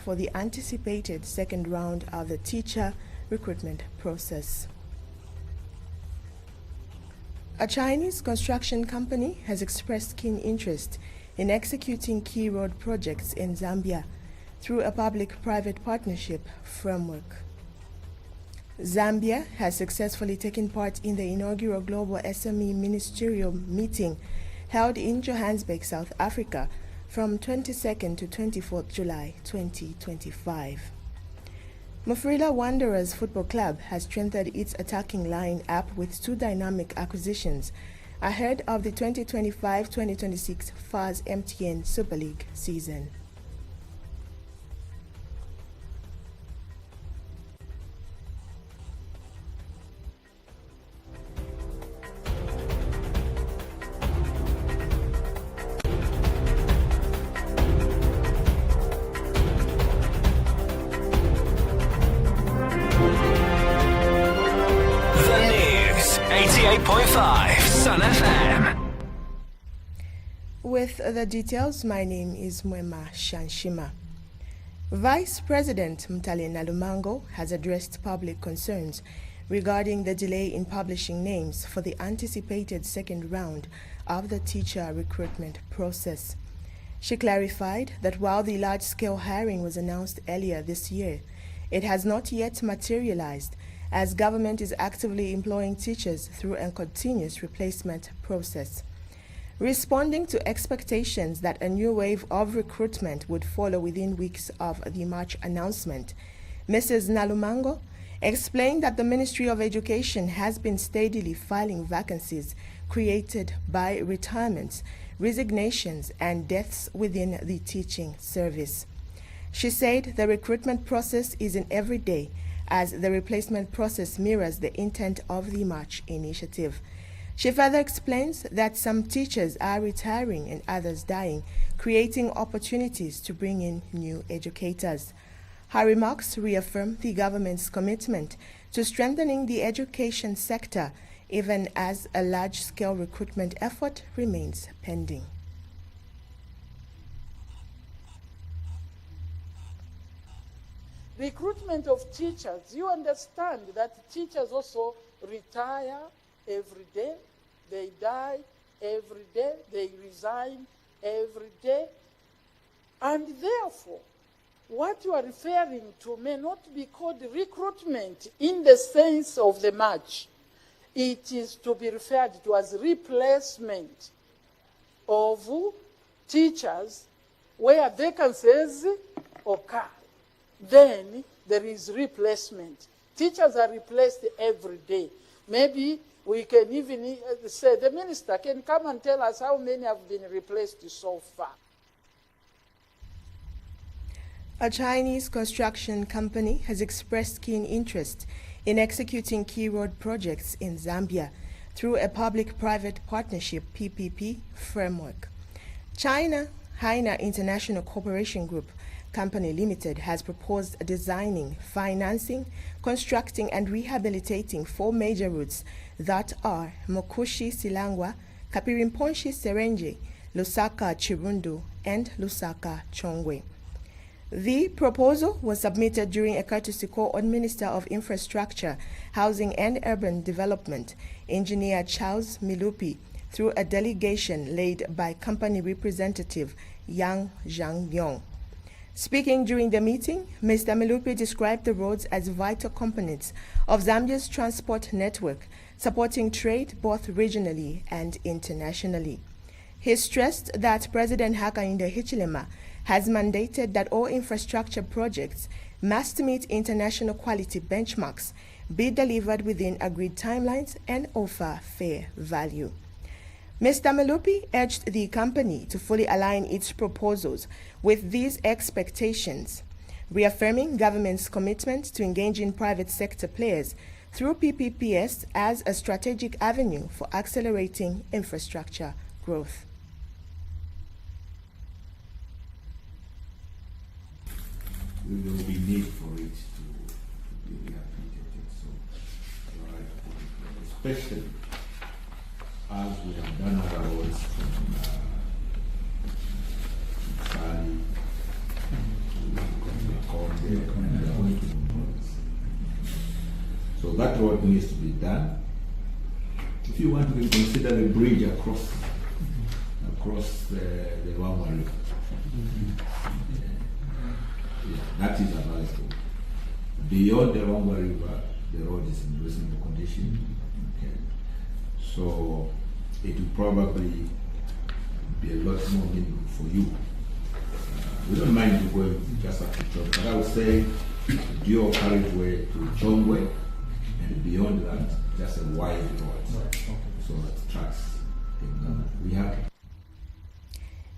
for the anticipated second round of the teacher recruitment process. A Chinese construction company has expressed keen interest in executing key road projects in Zambia through a public-private partnership framework. Zambia has successfully taken part in the inaugural Global SME Ministerial Meeting held in Johannesburg, South Africa from 22nd to 24th July 2025. Mufulira Wanderers Football Club has strengthened its attacking line-up with two dynamic acquisitions ahead of the 2025-2026 FAS MTN Super League season. Sun FM. With the details, my name is Mwema Shanshima. Vice President Mtale Nalumango has addressed public concerns regarding the delay in publishing names for the anticipated second round of the teacher recruitment process. She clarified that while the large-scale hiring was announced earlier this year, it has not yet materialized, as government is actively employing teachers through a continuous replacement process. Responding to expectations that a new wave of recruitment would follow within weeks of the March announcement, Mrs. Nalumango explained that the Ministry of Education has been steadily filing vacancies created by retirements, resignations, and deaths within the teaching service. She said the recruitment process is in every day, as the replacement process mirrors the intent of the March initiative. She further explains that some teachers are retiring and others dying, creating opportunities to bring in new educators. Her remarks reaffirm the government's commitment to strengthening the education sector, even as a large-scale recruitment effort remains pending. Recruitment of teachers, you understand that teachers also retire every day, they die every day, they resign every day, and therefore what you are referring to may not be called recruitment in the sense of the March. It is to be referred to as replacement of teachers where vacancies occur. Then there is replacement. Teachers are replaced every day. Maybe we can even say the minister can come and tell us how many have been replaced so far. A Chinese construction company has expressed keen interest in executing key road projects in Zambia through a public-private partnership PPP framework. China Haina International Corporation Group Company Limited has proposed designing, financing, constructing and rehabilitating 4 major routes that are Mokushi Silangwa, Kapirimponshi Serenje, Lusaka Chirundu, and Lusaka Chongwe. The proposal was submitted during a courtesy call on Minister of Infrastructure, Housing and Urban Development, Engineer Charles Milupi, through a delegation led by company representative Yang Zhangyong. Speaking during the meeting, Mr. Milupi described the roads as vital components of Zambia's transport network, supporting trade both regionally and internationally. He stressed that President Hakainde Hichilema has mandated that all infrastructure projects must meet international quality benchmarks, be delivered within agreed timelines, and offer fair value. Mr. Milupi urged the company to fully align its proposals with these expectations, reaffirming government's commitment to engaging private sector players through PPPs as a strategic avenue for accelerating infrastructure growth. There will be need for it to be rehabilitated, so especially as we have done other roads from Sali to that road needs to be done. If you want, we consider the bridge across the Wangwa River. Yeah, that is available. Beyond the Wangwa River, the road is in reasonable condition. Okay. So it will probably be a lot more meaningful for you. We don't mind you going just up to Chongwe, but I would say dual carriageway to Chongwe, and beyond that, just a wide road. So that tracks we have.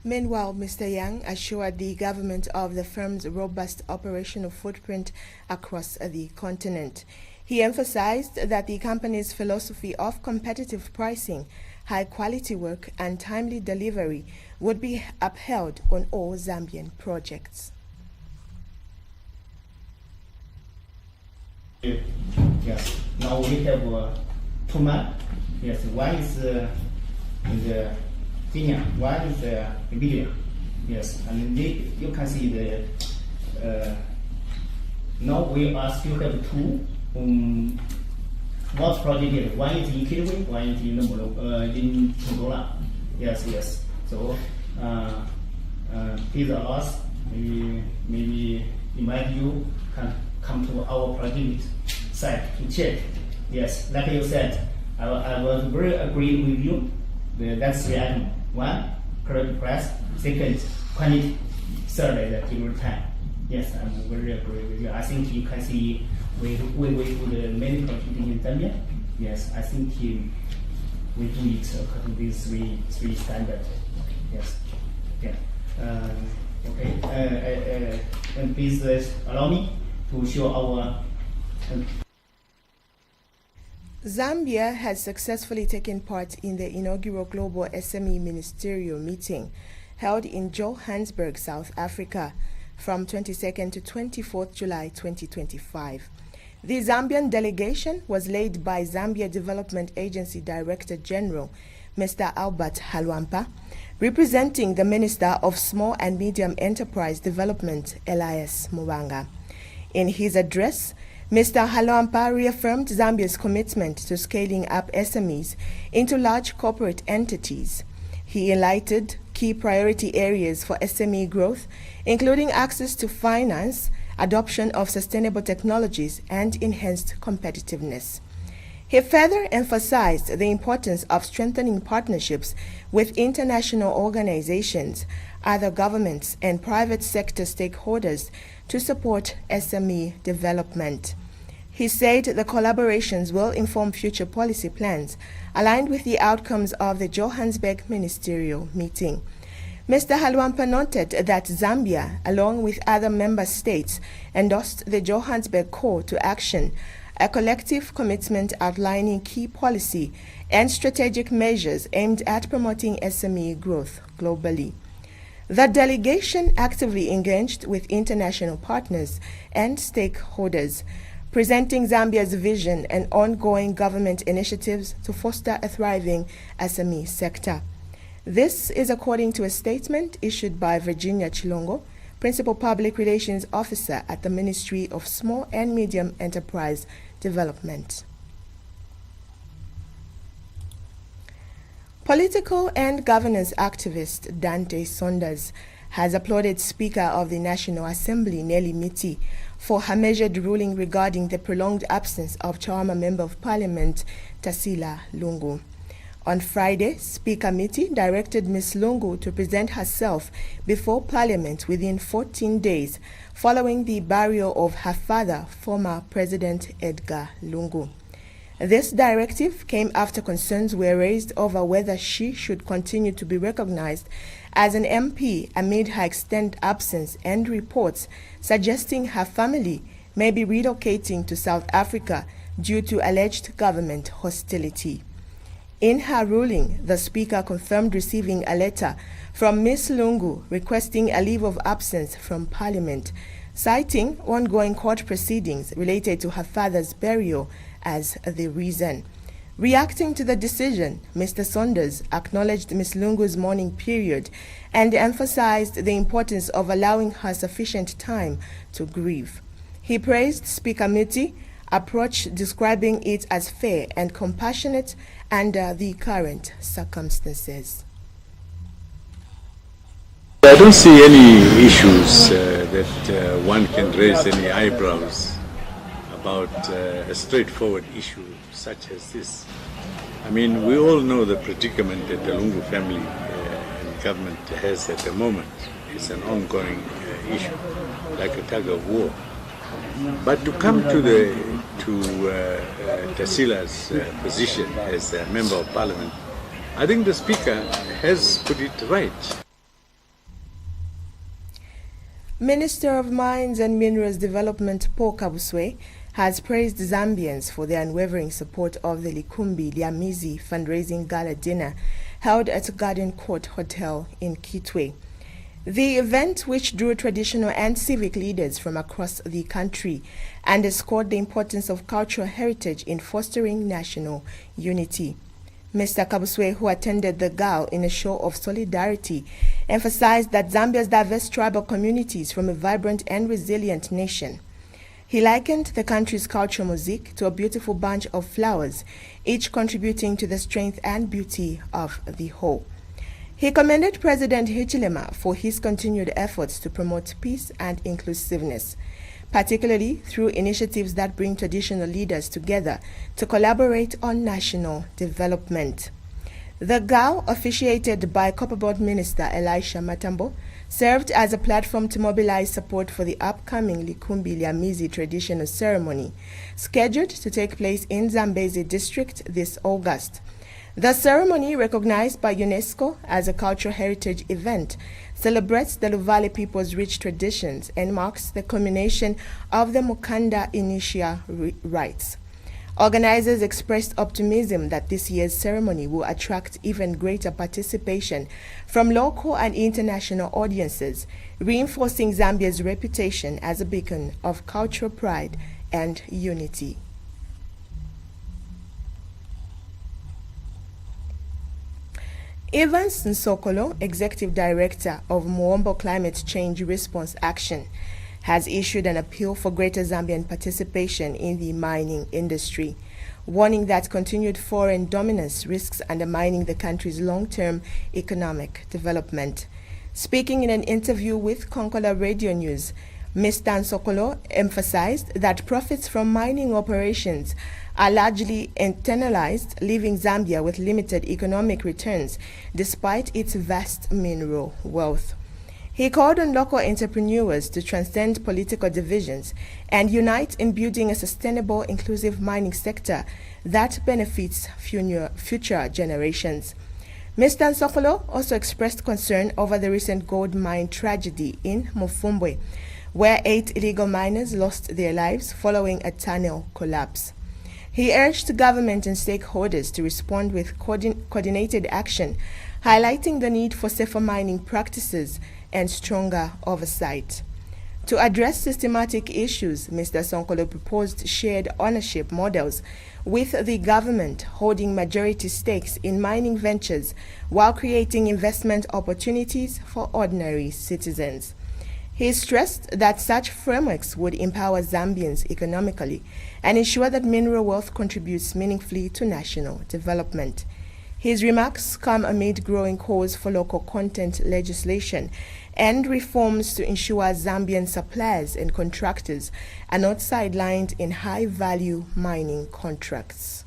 Meanwhile, Mr. Yang assured the government of the firm's robust operational footprint across the continent. He emphasized that the company's philosophy of competitive pricing, high-quality work, and timely delivery would be upheld on all Zambian projects. Yes. Now we have 2 men. Yes, one is the senior, one is the medium. Yes, and you can see the. Now we are still have 2. What project is? One is in Kilwe, one is in Tongola. Yes. So please us, maybe invite you can come to our project site to check. Yes, like you said, I was very agreed with you. That's the item. 1, correct price. 2nd, quantity. 3rd, the delivery time. Yes, I'm very agree with you. I think you can see we do many projects in Zambia. Yes, I think we do it according to these three standards. Yes. Yeah. Okay. And please allow me to show our. Zambia has successfully taken part in the inaugural Global SME Ministerial Meeting held in Johannesburg, South Africa from 22nd to 24th July 2025. The Zambian delegation was led by Zambia Development Agency Director General, Mr. Albert Halwampa, representing the Minister of Small and Medium Enterprise Development, Elias Mubanga. In his address, Mr. Halwampa reaffirmed Zambia's commitment to scaling up SMEs into large corporate entities. He highlighted key priority areas for SME growth, including access to finance, adoption of sustainable technologies, and enhanced competitiveness. He further emphasized the importance of strengthening partnerships with international organizations, other governments, and private sector stakeholders to support SME development. He said the collaborations will inform future policy plans aligned with the outcomes of the Johannesburg Ministerial Meeting. Mr. Halwampa noted that Zambia, along with other member states, endorsed the Johannesburg Call to Action, a collective commitment outlining key policy and strategic measures aimed at promoting SME growth globally. The delegation actively engaged with international partners and stakeholders, presenting Zambia's vision and ongoing government initiatives to foster a thriving SME sector. This is according to a statement issued by Virginia Chilongo, Principal Public Relations Officer at the Ministry of Small and Medium Enterprise Development. Political and governance activist Dante Saunders has applauded Speaker of the National Assembly Nelly Miti for her measured ruling regarding the prolonged absence of Chawama Member of Parliament Tasila Lungu. On Friday, Speaker Miti directed Ms. Lungu to present herself before Parliament within 14 days following the burial of her father, former President Edgar Lungu. This directive came after concerns were raised over whether she should continue to be recognized as an MP amid her extended absence and reports suggesting her family may be relocating to South Africa due to alleged government hostility. In her ruling, the Speaker confirmed receiving a letter from Ms. Lungu requesting a leave of absence from Parliament, citing ongoing court proceedings related to her father's burial as the reason. Reacting to the decision, Mr. Saunders acknowledged Ms. Lungu's mourning period and emphasized the importance of allowing her sufficient time to grieve. He praised Speaker Miti, approach, describing it as fair and compassionate under the current circumstances. I don't see any issues that one can raise any eyebrows about a straightforward issue such as this. I mean, we all know the predicament that the Lungu family and government has at the moment. It's an ongoing issue, like a tug of war. But to come to Tasila's position as a member of parliament, I think the speaker has put it right. Minister of Mines and Minerals Development Paul Kabuswe has praised Zambians for their unwavering support of the Likumbi Lyamizi fundraising gala dinner held at Garden Court Hotel in Kitwe. The event, which drew traditional and civic leaders from across the country, underscored the importance of cultural heritage in fostering national unity. Mr. Kabuswe, who attended the gala in a show of solidarity, emphasized that Zambia's diverse tribal communities form a vibrant and resilient nation. He likened the country's cultural mosaic to a beautiful bunch of flowers, each contributing to the strength and beauty of the whole. He commended President Hichilema for his continued efforts to promote peace and inclusiveness, particularly through initiatives that bring traditional leaders together to collaborate on national development. The gala, officiated by Copper Board Minister Elisha Matambo, served as a platform to mobilize support for the upcoming Likumbi Lyamizi traditional ceremony, scheduled to take place in Zambezi district this August. The ceremony, recognized by UNESCO as a cultural heritage event, celebrates the Luvale people's rich traditions and marks the culmination of the Mukanda Initial rites. Organizers expressed optimism that this year's ceremony will attract even greater participation from local and international audiences, reinforcing Zambia's reputation as a beacon of cultural pride and unity. Evans Nsokolo, Executive Director of Muombo Climate Change Response Action, has issued an appeal for greater Zambian participation in the mining industry, warning that continued foreign dominance risks undermining the country's long-term economic development. Speaking in an interview with Concola Radio News, Mr. Nsokolo emphasized that profits from mining operations are largely internalized, leaving Zambia with limited economic returns despite its vast mineral wealth. He called on local entrepreneurs to transcend political divisions and unite in building a sustainable, inclusive mining sector that benefits future generations. Mr. Nsokolo also expressed concern over the recent gold mine tragedy in Mufumbwe, where 8 illegal miners lost their lives following a tunnel collapse. He urged government and stakeholders to respond with coordinated action, highlighting the need for safer mining practices and stronger oversight. To address systematic issues, Mr. Nsokolo proposed shared ownership models, with the government holding majority stakes in mining ventures while creating investment opportunities for ordinary citizens. He stressed that such frameworks would empower Zambians economically and ensure that mineral wealth contributes meaningfully to national development. His remarks come amid growing calls for local content legislation and reforms to ensure Zambian suppliers and contractors are not sidelined in high-value mining contracts.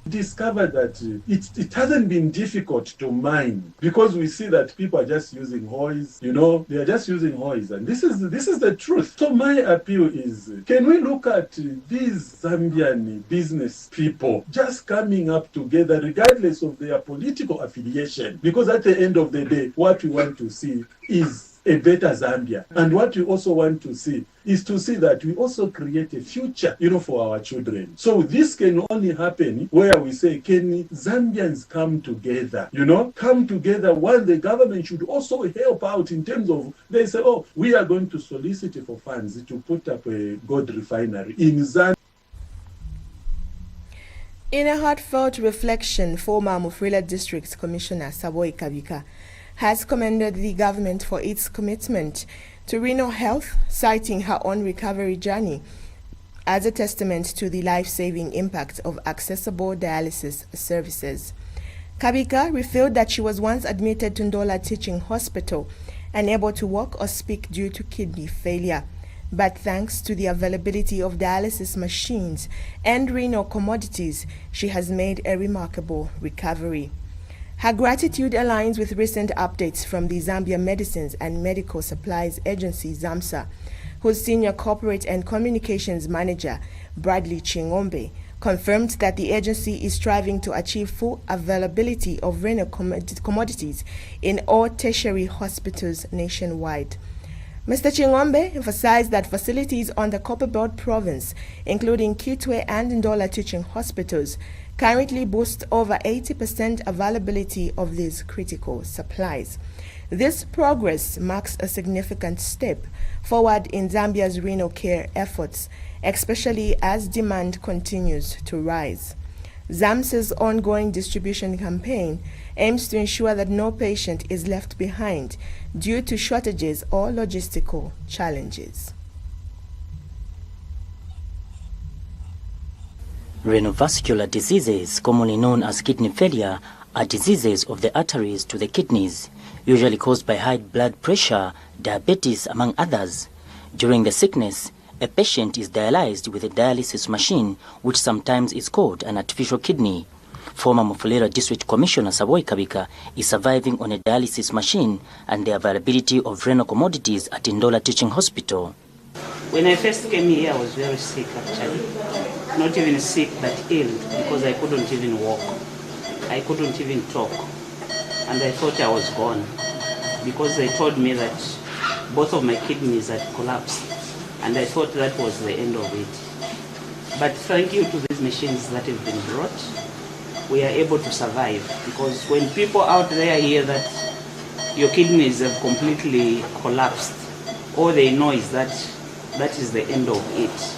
Discovered that it hasn't been difficult to mine because we see that people are just using hoys, they are just using hoys, and this is the truth. So my appeal is, can we look at these Zambian business people just coming up together regardless of their political affiliation? Because at the end of the day, what we want to see is a better Zambia. And what we also want to see is to see that we also create a future, for our children. So this can only happen where we say, can Zambians come together? Come together, while the government should also help out in terms of, they say, oh, we are going to solicit for funds to put up a gold refinery in Zambia. In a heartfelt reflection, former Mufulira District Commissioner Saboy Kabika has commended the government for its commitment to renal health, citing her own recovery journey as a testament to the life-saving impact of accessible dialysis services. Kabika revealed that she was once admitted to Ndola Teaching Hospital, unable to walk or speak due to kidney failure. But thanks to the availability of dialysis machines and renal commodities, she has made a remarkable recovery. Her gratitude aligns with recent updates from the Zambia Medicines and Medical Supplies Agency, ZAMSA, whose Senior Corporate and Communications Manager, Bradley Chingombe, confirmed that the agency is striving to achieve full availability of renal commodities in all tertiary hospitals nationwide. Mr. Chingombe emphasized that facilities on the Copperbelt province, including Kitwe and Ndola teaching hospitals, currently boast over 80% availability of these critical supplies. This progress marks a significant step forward in Zambia's renal care efforts, especially as demand continues to rise. ZAMSA's ongoing distribution campaign aims to ensure that no patient is left behind due to shortages or logistical challenges. Renovascular diseases, commonly known as kidney failure, are diseases of the arteries to the kidneys, usually caused by high blood pressure, diabetes, among others. During the sickness, a patient is dialyzed with a dialysis machine, which sometimes is called an artificial kidney. Former Mufulira District Commissioner Savoy Kabika is surviving on a dialysis machine and the availability of renal commodities at Ndola Teaching Hospital. When I first came here, I was very sick actually. Not even sick, but ill, because I couldn't even walk. I couldn't even talk. And I thought I was gone, because they told me that both of my kidneys had collapsed. And I thought that was the end of it. But thank you to these machines that have been brought, we are able to survive. Because when people out there hear that your kidneys have completely collapsed, all they know is that that is the end of it.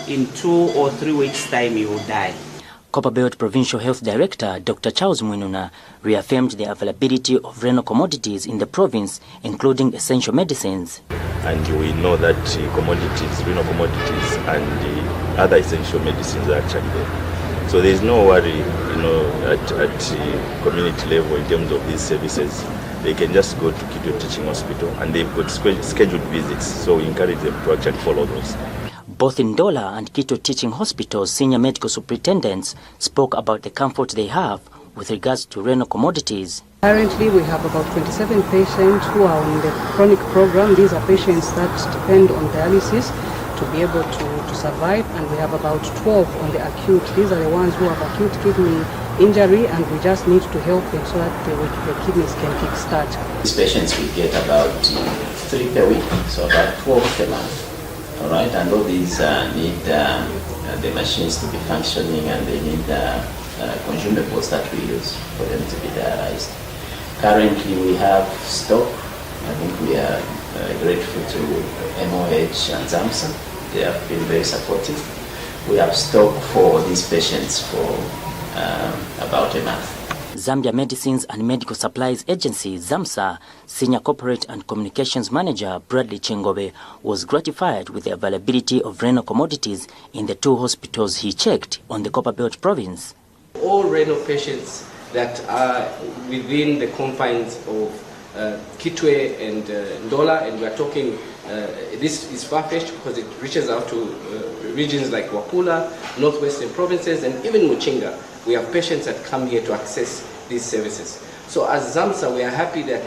In 2 or 3 weeks' time, you will die. Copperbelt Provincial Health Director Dr. Charles Mwinuna reaffirmed the availability of renal commodities in the province, including essential medicines. And we know that commodities, renal commodities and other essential medicines are actually there. So there is no worry, at community level in terms of these services. They can just go to Kitwe Teaching Hospital and they've got scheduled visits. So we encourage them to actually follow those. Both Ndola and Kitwe Teaching Hospital's senior medical superintendents spoke about the comfort they have with regards to renal commodities. Currently, we have about 27 patients who are on the chronic program. These are patients that depend on dialysis to be able to survive, and we have about 12 on the acute. These are the ones who have acute kidney injury, and we just need to help them so that the kidneys can kickstart. These patients will get about 3 per week, so about 12 per month. All right, and all these need the machines to be functioning, and they need consumables that we use for them to be dialyzed. Currently, we have stock. I think we are grateful to MOH and ZAMSA. They have been very supportive. We have stock for these patients for about a month. Zambia Medicines and Medical Supplies Agency, ZAMSA, Senior Corporate and Communications Manager Bradley Chingombe was gratified with the availability of renal commodities in the 2 hospitals he checked on the Copperbelt province. All renal patients that are within the confines of Kitwe and Ndola, and we are talking, this is far-fetched because it reaches out to regions like Wapula, northwestern provinces, and even Muchinga. We have patients that come here to access these services. So as ZAMSA, we are happy that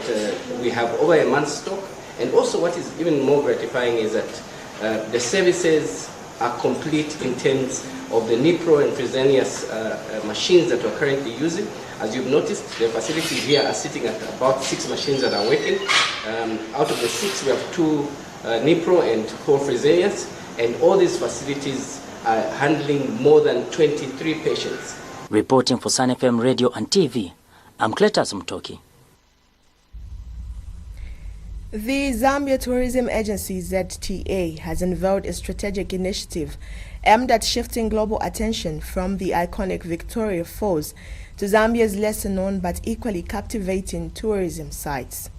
we have over a month's stock, and also what is even more gratifying is that the services are complete in terms of the Nipro and Fresenius machines that we're currently using. As you've noticed, the facilities here are sitting at about 6 machines that are working. Out of the 6, we have 2 Nipro and 4 Fresenius, and all these facilities are handling more than 23 patients. Reporting for Sun FM Radio and TV, I'm Cletus Mtoki. The Zambia Tourism Agency ZTA has unveiled a strategic initiative aimed at shifting global attention from the iconic Victoria Falls to Zambia's lesser known but equally captivating tourism sites.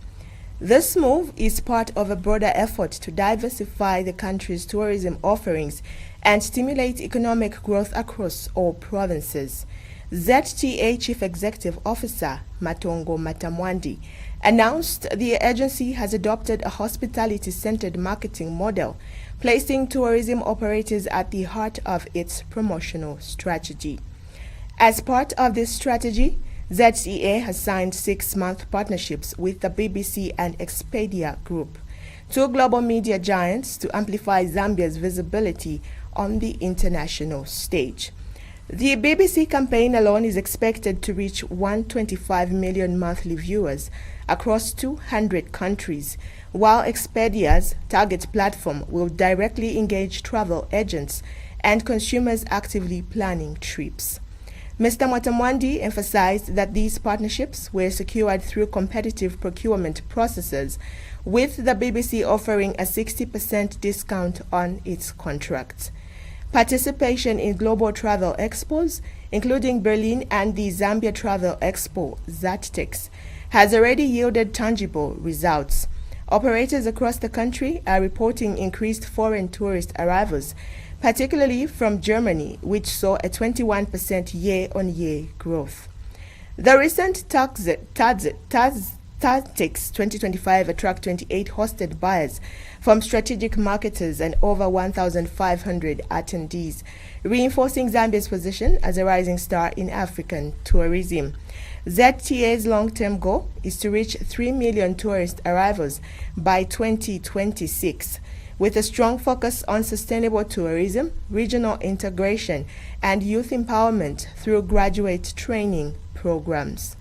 This move is part of a broader effort to diversify the country's tourism offerings and stimulate economic growth across all provinces. ZTA Chief Executive Officer Matongo Matamwandi announced the agency has adopted a hospitality-centered marketing model, placing tourism operators at the heart of its promotional strategy. As part of this strategy, ZTA has signed 6-month partnerships with the BBC and Expedia Group, two global media giants, to amplify Zambia's visibility on the international stage. The BBC campaign alone is expected to reach 125 million monthly viewers across 200 countries, while Expedia's target platform will directly engage travel agents and consumers actively planning trips. Mr. Matamwandi emphasized that these partnerships were secured through competitive procurement processes, with the BBC offering a 60% discount on its contracts. Participation in global travel expos, including Berlin and the Zambia Travel Expo, ZATTEX, has already yielded tangible results. Operators across the country are reporting increased foreign tourist arrivals, particularly from Germany, which saw a 21% year-on-year growth. The recent ZATTEX 2025 attract 28 hosted buyers from strategic marketers and over 1,500 attendees, reinforcing Zambia's position as a rising star in African tourism. ZTA's long-term goal is to reach 3 million tourist arrivals by 2026, with a strong focus on sustainable tourism, regional integration, and youth empowerment through graduate training programs.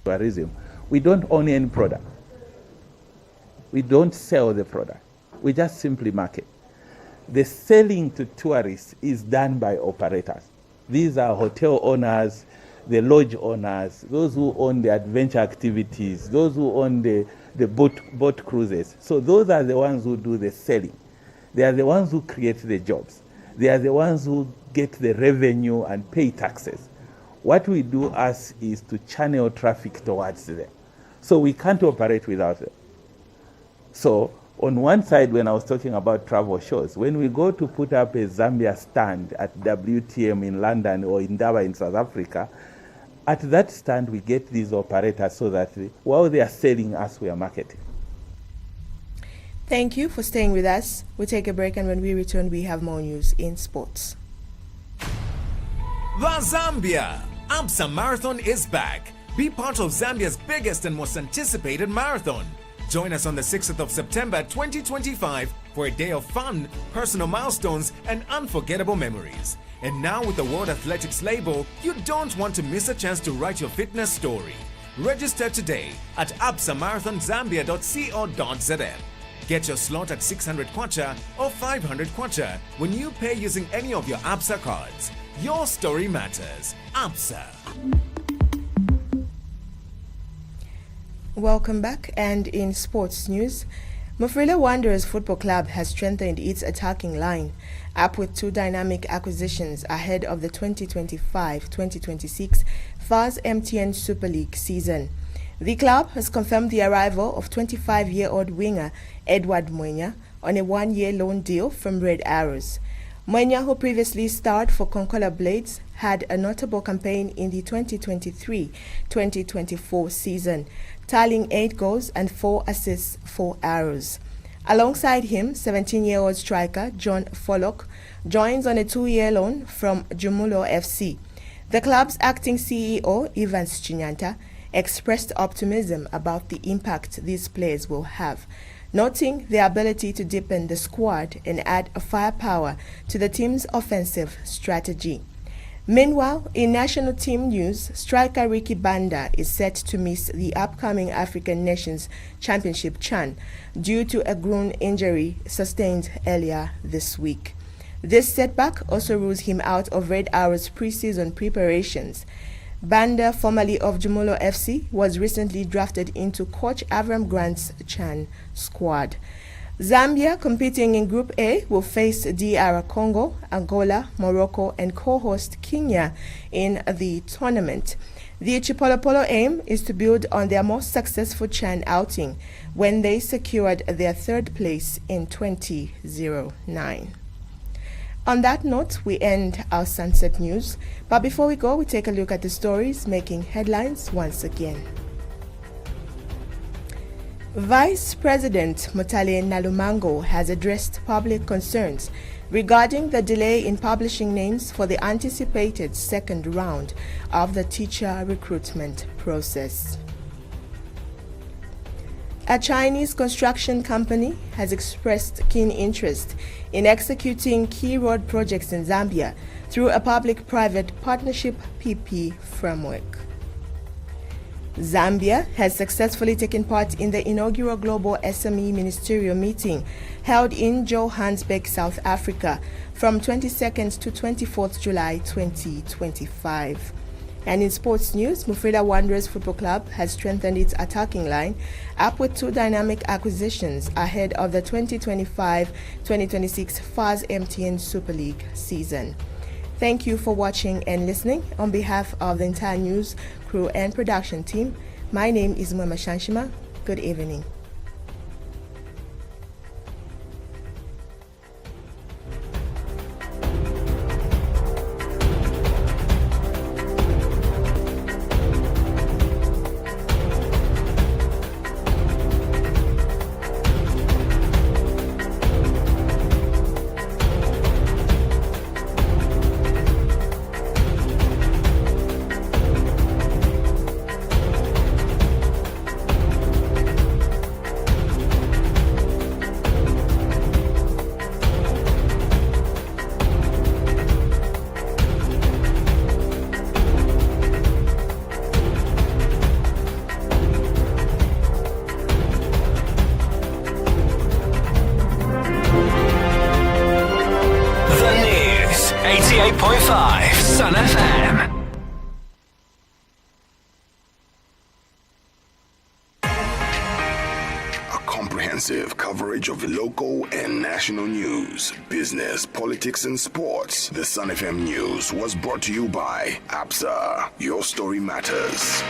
Tourism, we don't own any product. We don't sell the product. We just simply market. The selling to tourists is done by operators. These are hotel owners, the lodge owners, those who own the adventure activities, those who own the boat cruises. So those are the ones who do the selling. They are the ones who create the jobs. They are the ones who get the revenue and pay taxes. What we do is to channel traffic towards them. So we can't operate without them. So on one side, when I was talking about travel shows, when we go to put up a Zambia stand at WTM in London or in Indaba in South Africa, at that stand we get these operators so that while they are selling us, we are marketing. Thank you for staying with us. We'll take a break, and when we return, we have more news in sports. The Zambia ABSA Marathon is back. Be part of Zambia's biggest and most anticipated marathon. Join us on the 6th of September 2025 for a day of fun, personal milestones, and unforgettable memories. And now with the World Athletics label, you don't want to miss a chance to write your fitness story. Register today at absamarathonzambia.co.zm. Get your slot at 600 kwacha or 500 kwacha when you pay using any of your ABSA cards. Your story matters. ABSA. Welcome back, and in sports news, Mufulira Wanderers Football Club has strengthened its attacking line, up with 2 dynamic acquisitions ahead of the 2025-2026 FAS MTN Super League season. The club has confirmed the arrival of 25-year-old winger Edward Mwenya on a 1-year loan deal from Red Arrows. Mwenya, who previously starred for Konkola Blades, had a notable campaign in the 2023-2024 season, tallying 8 goals and 4 assists for Arrows. Alongside him, 17-year-old striker John Follock joins on a 2-year loan from Jumulo FC. The club's acting CEO, Evans Chinyanta, expressed optimism about the impact these players will have, noting their ability to deepen the squad and add a firepower to the team's offensive strategy. Meanwhile, in national team news, striker Ricky Banda is set to miss the upcoming African Nations Championship CHAN due to a groin injury sustained earlier this week. This setback also rules him out of Red Arrow's preseason preparations. Banda, formerly of Jumulo FC, was recently drafted into Coach Avram Grant's Chan squad. Zambia, competing in Group A, will face DR Congo, Angola, Morocco, and co-host Kenya in the tournament. The Chipolopolo aim is to build on their most successful Chan outing when they secured their third place in 2009. On that note, we end our Sunset News. But before we go, we take a look at the stories making headlines once again. Vice President Mutale Nalumango has addressed public concerns regarding the delay in publishing names for the anticipated second round of the teacher recruitment process. A Chinese construction company has expressed keen interest in executing key road projects in Zambia through a public-private partnership PP framework. Zambia has successfully taken part in the inaugural Global SME Ministerial Meeting held in Johannesburg, South Africa from 22nd to 24th July 2025. And in sports news, Mufrida Wanderers Football Club has strengthened its attacking line up with 2 dynamic acquisitions ahead of the 2025-2026 FAS MTN Super League season. Thank you for watching and listening. On behalf of the entire news crew and production team, my name is Mwema Shanshima. Good evening. Sun FM. A comprehensive coverage of local and national news, business, politics, and sports. The Sun FM News was brought to you by ABSA. Your story matters.